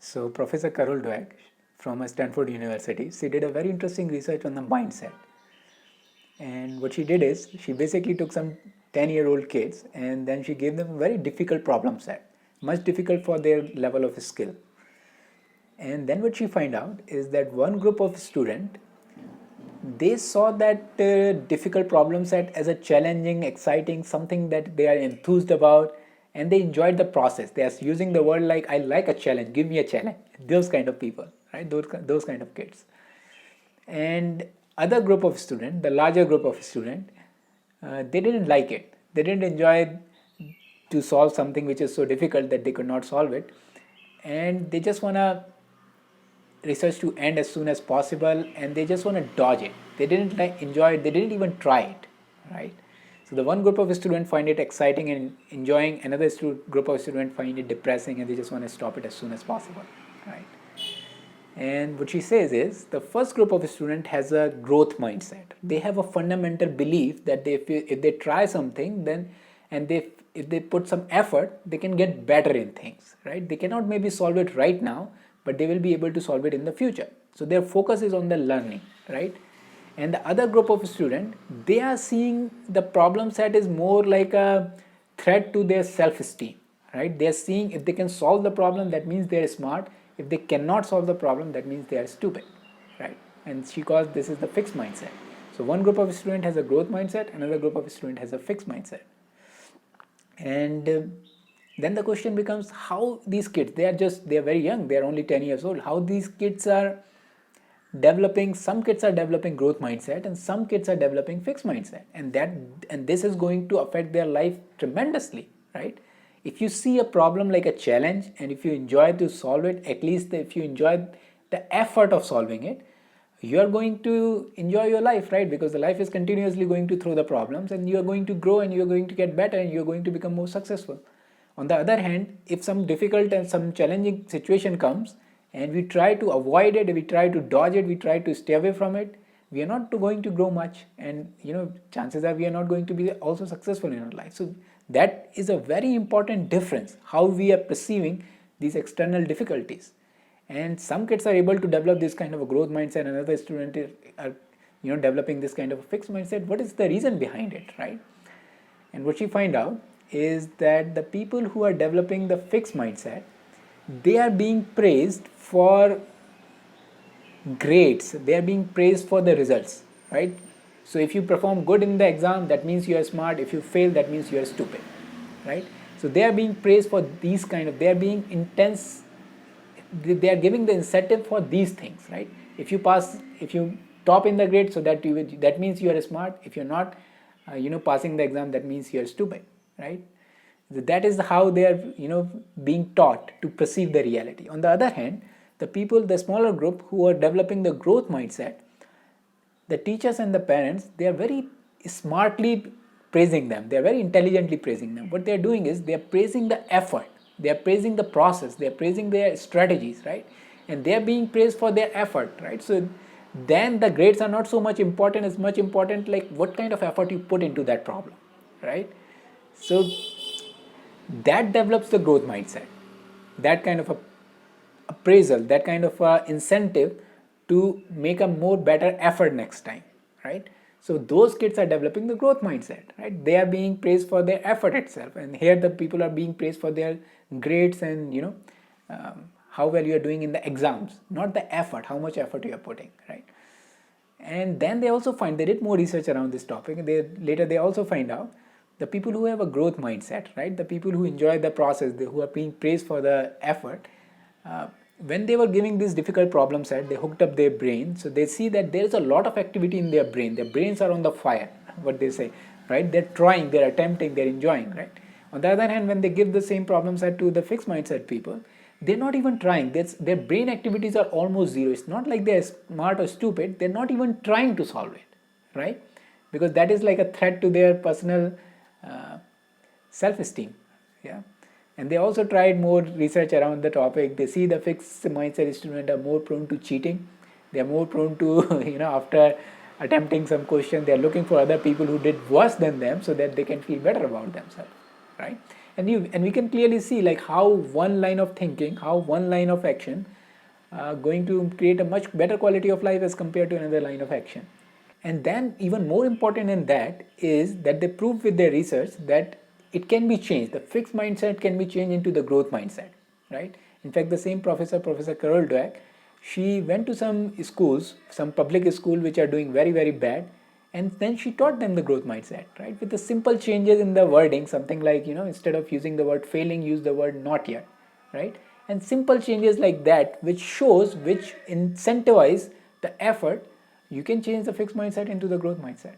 So Professor Carol Dweck from Stanford University, she did a very interesting research on the mindset. And what she did is she basically took some 10-year-old kids and then she gave them a very difficult problem set, much difficult for their level of skill. And then what she find out is that one group of student, they saw that difficult problem set as a challenging, exciting, something that they are enthused about, and they enjoyed the process. They are using the word like, I like a challenge, give me a challenge. Those kind of people, right? Those kind of kids. And other group of student, the larger group of student, they didn't like it. They didn't enjoy to solve something which is so difficult that they could not solve it, and they just want to research to end as soon as possible, and they just want to dodge it. They didn't like enjoy it. They didn't even try it, right? So the one group of students find it exciting and enjoying, another group of students find it depressing and they just want to stop it as soon as possible, right? And what she says is the first group of students has a growth mindset. They have a fundamental belief that if they try something, then and if they put some effort, they can get better in things, right? They cannot maybe solve it right now, but they will be able to solve it in the future. So their focus is on the learning, right? And the other group of students, they are seeing the problem set is more like a threat to their self-esteem, right? They are seeing if they can solve the problem, that means they are smart. If they cannot solve the problem, that means they are stupid, right? And she calls this is the fixed mindset. So one group of student has a growth mindset, another group of student has a fixed mindset. And then the question becomes how these kids, they are very young, they are only 10 years old, how these kids are developing. Some kids are developing growth mindset and some kids are developing fixed mindset, and this is going to affect their life tremendously, right? If you see a problem like a challenge and if you enjoy to solve it, at least if you enjoy the effort of solving it, you are going to enjoy your life, right? Because the life is continuously going to throw the problems and you are going to grow and you are going to get better and you are going to become more successful. On the other hand, if some difficult and some challenging situation comes and we try to avoid it, we try to dodge it, we try to stay away from it, we are not going to grow much, and chances are we are not going to be also successful in our life. So that is a very important difference, how we are perceiving these external difficulties. And some kids are able to develop this kind of a growth mindset, and another student are developing this kind of a fixed mindset. What is the reason behind it, right? And what she find out is that the people who are developing the fixed mindset, they are being praised for grades, they are being praised for the results, right? So if you perform good in the exam, that means you are smart. If you fail, that means you are stupid, right? So they are being praised for these kind of, they are being intense, they are giving the incentive for these things, right? If you pass, if you top in the grade, so that that means you are smart. If you're not passing the exam, that means you are stupid, right? That is how they are being taught to perceive the reality. On the other hand, the smaller group who are developing the growth mindset, the teachers and the parents, they are very smartly praising them, they are very intelligently praising them. What they are doing is they are praising the effort, they are praising the process, they are praising their strategies, right? And they are being praised for their effort, right? So then the grades are not so much important, as much important like what kind of effort you put into that problem, right? So that develops the growth mindset, that kind of a appraisal, that kind of a incentive to make a more better effort next time, right? So those kids are developing the growth mindset, right? They are being praised for their effort itself, and here the people are being praised for their grades and how well you are doing in the exams, not the effort, how much effort you are putting, right? And then they also find, they did more research around this topic, and they also find out the people who have a growth mindset, right, the people who enjoy the process, who are being praised for the effort, when they were giving this difficult problem set, they hooked up their brain, so they see that there is a lot of activity in their brains are on the fire, what they say, right? They're trying, they're attempting, they're enjoying, right? On the other hand, when they give the same problem set to the fixed mindset people, they're not even trying. Their brain activities are almost zero. It's not like they're smart or stupid, they're not even trying to solve it, right? Because that is like a threat to their personal self-esteem, yeah. And they also tried more research around the topic. They see the fixed mindset students are more prone to cheating, they are more prone to after attempting some question, they are looking for other people who did worse than them so that they can feel better about themselves, right? And we can clearly see like how one line of thinking, how one line of action going to create a much better quality of life as compared to another line of action. And then even more important in that is that they prove with their research that it can be changed. The fixed mindset can be changed into the growth mindset, right? In fact, the same professor, Professor Carol Dweck, she went to some schools, some public school which are doing very, very bad, and then she taught them the growth mindset, right? With the simple changes in the wording, something like, instead of using the word failing, use the word not yet, right? And simple changes like that, which incentivize the effort, you can change the fixed mindset into the growth mindset.